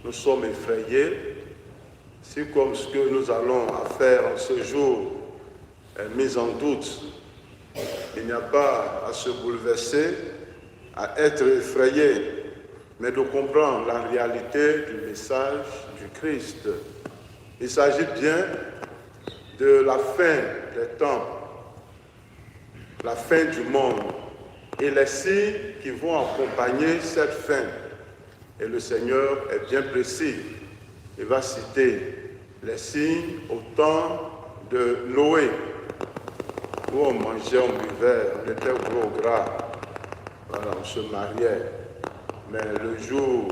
nous sommes effrayés, si comme ce que nous allons faire en ce jour est mis en doute, il n'y a pas à se bouleverser, à être effrayé, mais de comprendre la réalité du message du Christ. Il s'agit bien de la fin des temps, la fin du monde et les signes qui vont accompagner cette fin. Et le Seigneur est bien précis. Il va citer les signes au temps de Noé, où on mangeait, on buvait, on était gros gras, voilà, on se mariait. Mais le jour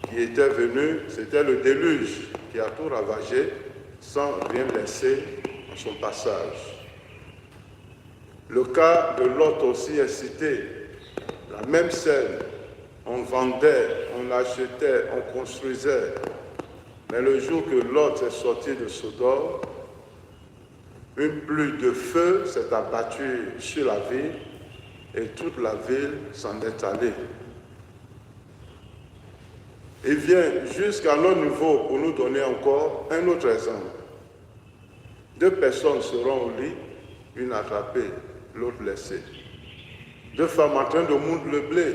qui était venu, c'était le déluge qui a tout ravagé sans rien laisser en son passage. Le cas de Lot aussi est cité. La même scène, on vendait, on achetait, on construisait. Mais le jour que Lot est sorti de Sodome, une pluie de feu s'est abattue sur la ville et toute la ville s'en est allée. Il vient jusqu'à notre niveau pour nous donner encore un autre exemple. 2 personnes seront au lit, une attrapée, l'autre laissée. 2 femmes en train de moudre le blé,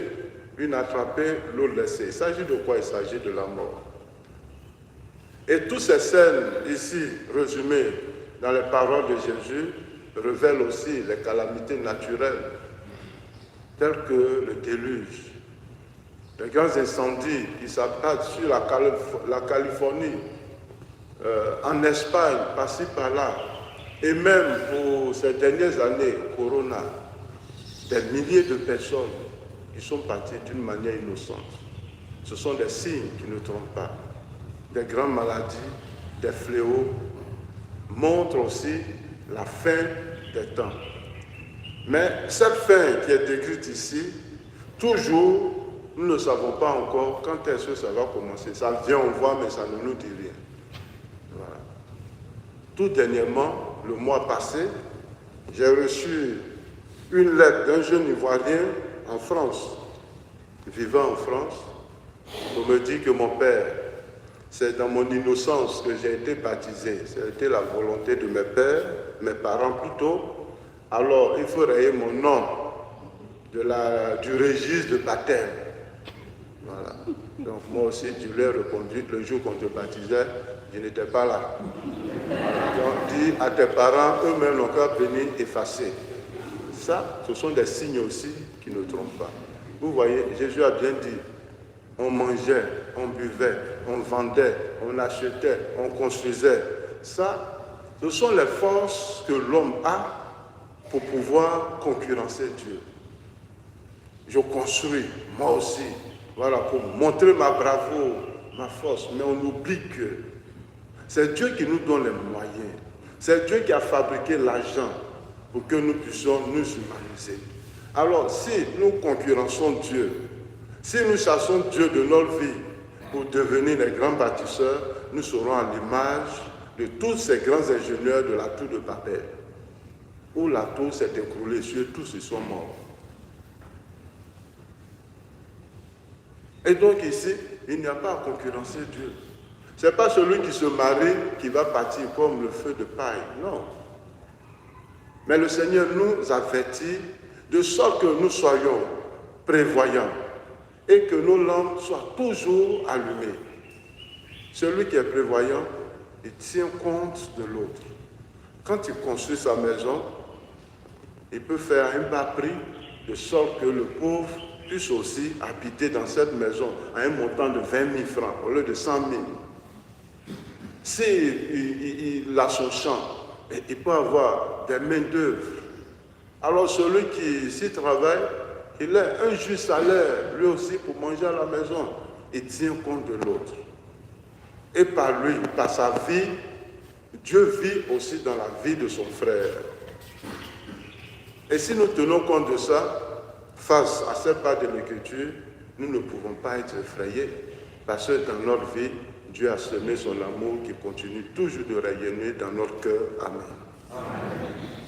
une attrapée, l'autre laissée. Il s'agit de quoi? Il s'agit de la mort. Et toutes ces scènes ici résumées dans les paroles de Jésus révèlent aussi les calamités naturelles, telles que le déluge, les grands incendies qui s'abattent sur la Californie, en Espagne, par-ci, par-là, et même pour ces dernières années, Corona, des milliers de personnes qui sont parties d'une manière innocente. Ce sont des signes qui ne trompent pas. Des grandes maladies, des fléaux, montrent aussi la fin des temps. Mais cette fin qui est décrite ici, toujours, nous ne savons pas encore quand est-ce que ça va commencer. Ça vient, on voit, mais ça ne nous dit rien. Voilà. Tout dernièrement, le mois passé, j'ai reçu une lettre d'un jeune Ivoirien en France, vivant en France, pour me dire que mon père, c'est dans mon innocence que j'ai été baptisé. C'était la volonté de mes pères, mes parents plutôt. Alors, il faut rayer mon nom du registre de baptême. Voilà. Donc, moi aussi, tu lui as répondu le jour qu'on te baptisait, je n'étais pas là. Voilà. Donc, dis à tes parents, eux-mêmes n'ont qu'à venir effacer. Ça, ce sont des signes aussi qui ne trompent pas. Vous voyez, Jésus a bien dit, on mangeait, on buvait, on vendait, on achetait, on construisait. Ça, ce sont les forces que l'homme a pour pouvoir concurrencer Dieu. Je construis, moi aussi, voilà, pour montrer ma bravoure, ma force. Mais on oublie que c'est Dieu qui nous donne les moyens. C'est Dieu qui a fabriqué l'argent pour que nous puissions nous humaniser. Alors, si nous concurrençons Dieu, si nous chassons Dieu de notre vie pour devenir les grands bâtisseurs, nous serons à l'image de tous ces grands ingénieurs de la tour de Babel, où la tour s'est écroulée sur tous, ils sont morts. Et donc ici, il n'y a pas à concurrencer Dieu. Ce n'est pas celui qui se marie qui va partir comme le feu de paille, non. Mais le Seigneur nous avertit de sorte que nous soyons prévoyants et que nos lampes soient toujours allumées. Celui qui est prévoyant, il tient compte de l'autre. Quand il construit sa maison, il peut faire un bas prix de sorte que le pauvre puisse aussi habiter dans cette maison à un montant de 20 000 francs au lieu de 100 000. S'il a son champ, il peut avoir des main-d'œuvre. Alors celui qui s'y travaille, il a un juste salaire, lui aussi, pour manger à la maison. Il tient compte de l'autre. Et par lui, par sa vie, Dieu vit aussi dans la vie de son frère. Et si nous tenons compte de ça, face à cette part de l'Écriture, nous ne pouvons pas être effrayés, parce que dans notre vie, Dieu a semé son amour qui continue toujours de rayonner dans notre cœur. Amen. Amen.